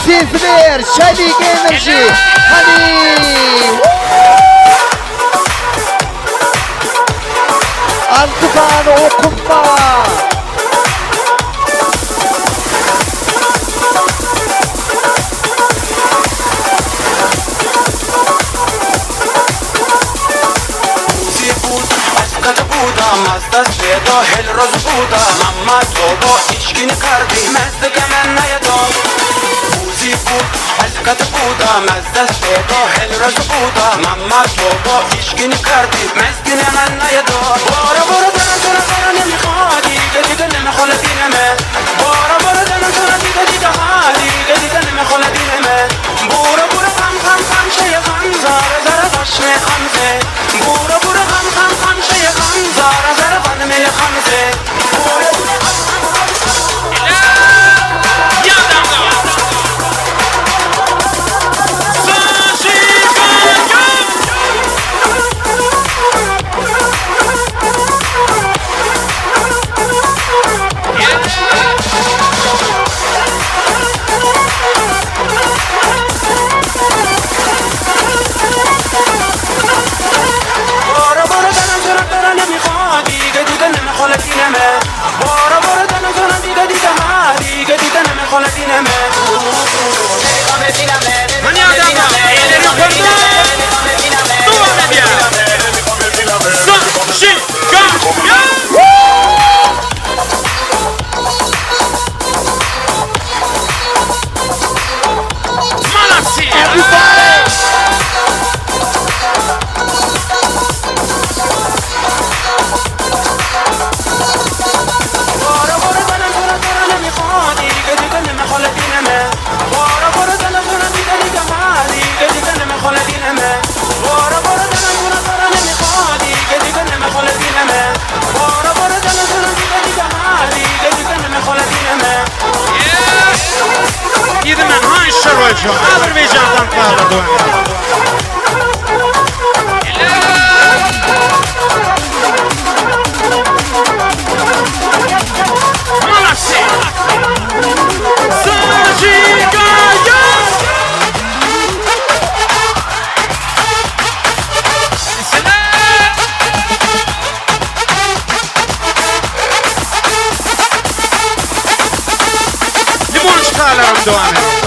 سيفنير شريك انرجي حنين انتفان وقمة مست شده هل روز بودا ماما تو با ایشگی نکردی مزد که من نیداد بوزی بود حلقت بودا مزد شده هل روز بودا ماما تو با ایشگی نکردی مزد من نیداد بارا بارا دنم تو نظر نمیخوادی دیگه نمیخواد دینمه بارا بارا دنم تو نظر دیگه حالی دیگه نمیخواد دینمه بورا بورا خم خم خم شه خم زاره زاره داشمه خمزه بورا بورا خم خم خم شه خم زاره زاره خانمه خمزه بورا بورا خم خم بارا بارا دنم زنم دیگه دیگه ها دیگه دیگه نمیخواد دینمه من یادم ایلی رو کردم تو همه بیا سا شی گا مالسی من های شروع جو آبر بی جاندان قابل دوام مالسی ساجی گایا لیمون شکالرم دوامه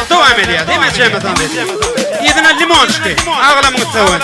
دوام دي ما جاي مثلا يدنا الليمون شتي اغلى متسوى